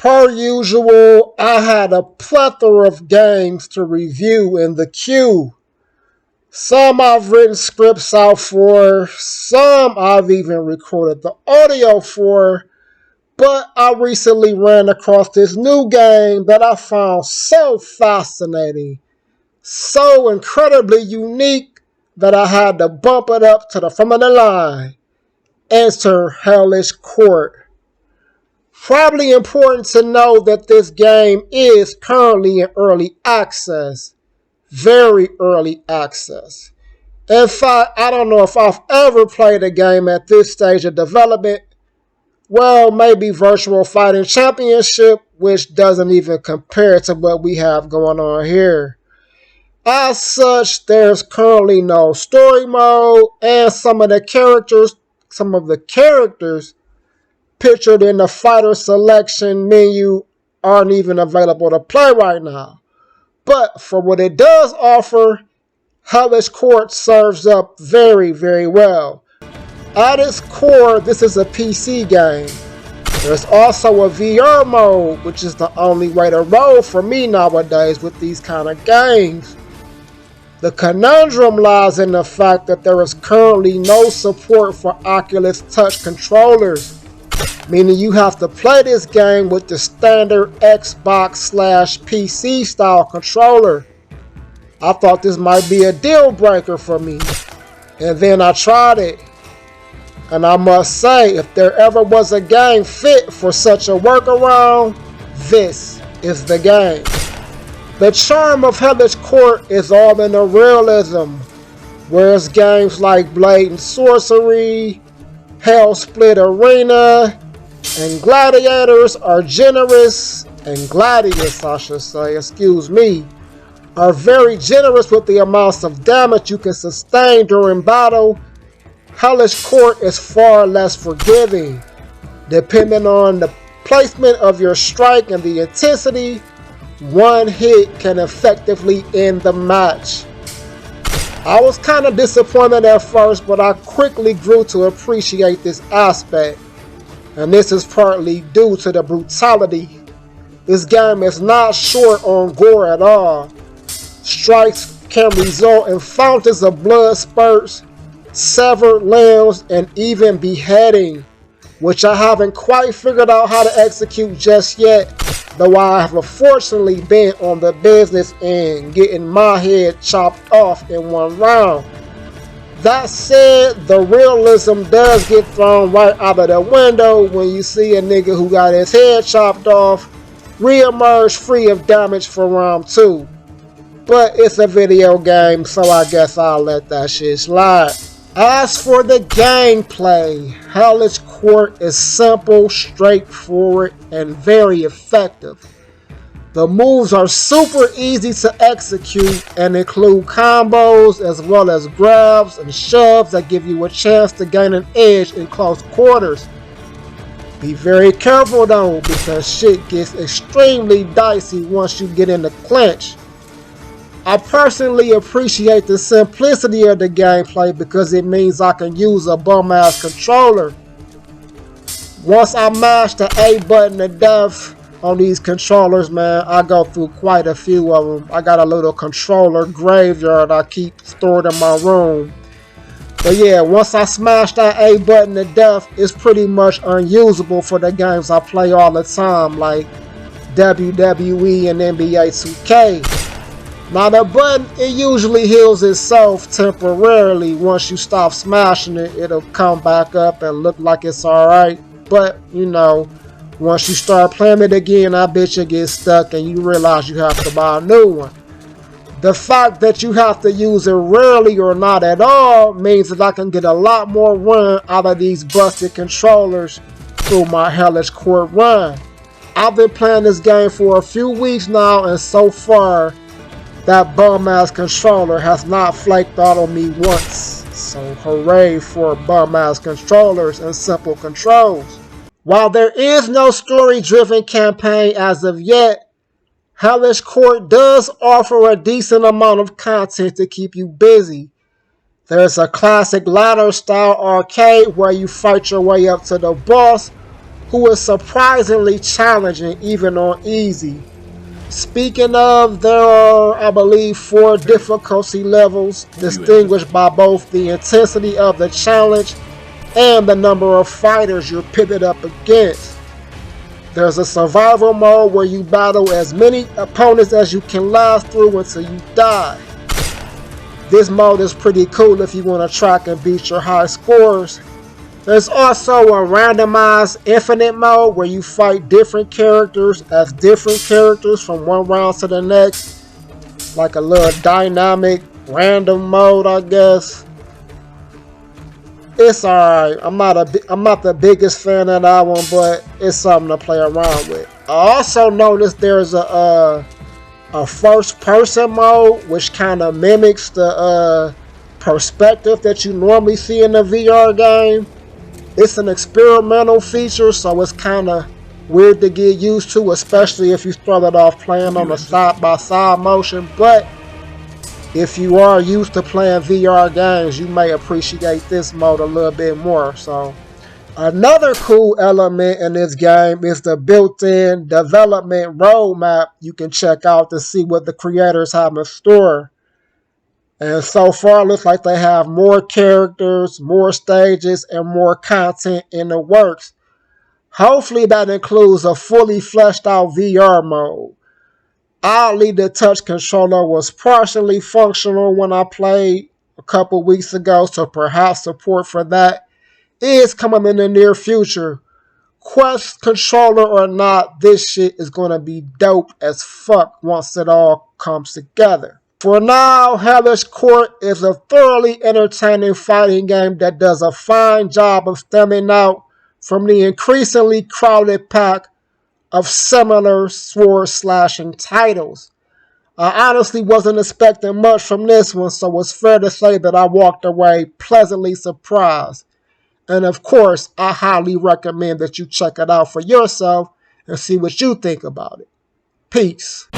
Per usual, I had a plethora of games to review in the queue. Some I've written scripts out for, some I've even recorded the audio for, but I recently ran across this new game that I found so fascinating, so incredibly unique that I had to bump it up to the front of the line. Enter Hellish Quart. Probably important to know that this game is currently in early access. Very early access. In fact, I don't know if I've ever played a game at this stage of development. Well, maybe Virtual Fighting Championship, which doesn't even compare to what we have going on here. As such, there's currently no story mode, and some of the characters pictured in the fighter selection menu aren't even available to play right now. But for what it does offer, Hellish Quart serves up very, very well. At its core, this is a PC game. There's also a VR mode, which is the only way to roll for me nowadays with these kind of games. The conundrum lies in the fact that there is currently no support for Oculus Touch controllers, meaning you have to play this game with the standard Xbox/PC style controller. I thought this might be a deal breaker for me, and then I tried it. And I must say, if there ever was a game fit for such a workaround, this is the game. The charm of Hellish Quart is all in the realism, whereas games like Blade and Sorcery, Hell Split Arena, and Gladiators are generous, and Gladius I should say, are very generous with the amounts of damage you can sustain during battle. Hellish Quart is far less forgiving. Depending on the placement of your strike and the intensity, one hit can effectively end the match. I was kind of disappointed at first, but I quickly grew to appreciate this aspect, and this is partly due to the brutality. This game is not short on gore at all. Strikes can result in fountains of blood spurts, severed limbs, and even beheading, which I haven't quite figured out how to execute just yet, though I have unfortunately been on the business end, getting my head chopped off in one round. That said, the realism does get thrown right out of the window when you see a nigga who got his head chopped off re-emerge free of damage for round 2. But it's a video game, so I guess I'll let that shit slide. As for the gameplay, Hellish Quart is simple, straightforward, and very effective. The moves are super easy to execute and include combos as well as grabs and shoves that give you a chance to gain an edge in close quarters. Be very careful though, because shit gets extremely dicey once you get in the clinch. I personally appreciate the simplicity of the gameplay because it means I can use a bum-ass controller. Once I mash the A button to death on these controllers, man, I go through quite a few of them. I got a little controller graveyard I keep stored in my room. But yeah, once I smash that A button to death, it's pretty much unusable for the games I play all the time, like WWE and NBA 2K. Now the button, it usually heals itself temporarily. Once you stop smashing it, it'll come back up and look like it's alright. But, you know, once you start playing it again, I bet you get stuck and you realize you have to buy a new one. The fact that you have to use it rarely or not at all means that I can get a lot more run out of these busted controllers through my Hellish Quart run. I've been playing this game for a few weeks now, and so far, that bum-ass controller has not flaked out on me once. So hooray for bum-ass controllers and simple controls. While there is no story-driven campaign as of yet, Hellish Quart does offer a decent amount of content to keep you busy. There's a classic ladder-style arcade where you fight your way up to the boss, who is surprisingly challenging even on easy. Speaking of, there are, I believe, 4 difficulty levels distinguished by both the intensity of the challenge and the number of fighters you're pitted up against. There's a survival mode where you battle as many opponents as you can last through until you die. This mode is pretty cool if you want to track and beat your high scores. There's also a randomized infinite mode where you fight different characters as different characters from one round to the next. Like a little dynamic random mode, I guess. It's alright. I'm not the biggest fan of that one, but it's something to play around with. I also noticed there's a first person mode which kind of mimics the perspective that you normally see in a VR game. It's an experimental feature, so it's kind of weird to get used to, especially if you started off playing on a side-by-side motion. But if you are used to playing VR games, you may appreciate this mode a little bit more. So, another cool element in this game is the built-in development roadmap you can check out to see what the creators have in store. And so far, it looks like they have more characters, more stages, and more content in the works. Hopefully that includes a fully fleshed out VR mode. Oddly, the touch controller was partially functional when I played a couple weeks ago, so perhaps support for that is coming in the near future. Quest controller or not, this shit is going to be dope as fuck once it all comes together. For now, Hellish Quart is a thoroughly entertaining fighting game that does a fine job of stemming out from the increasingly crowded pack of similar sword slashing titles. I honestly wasn't expecting much from this one, so it's fair to say that I walked away pleasantly surprised. And of course, I highly recommend that you check it out for yourself and see what you think about it. Peace.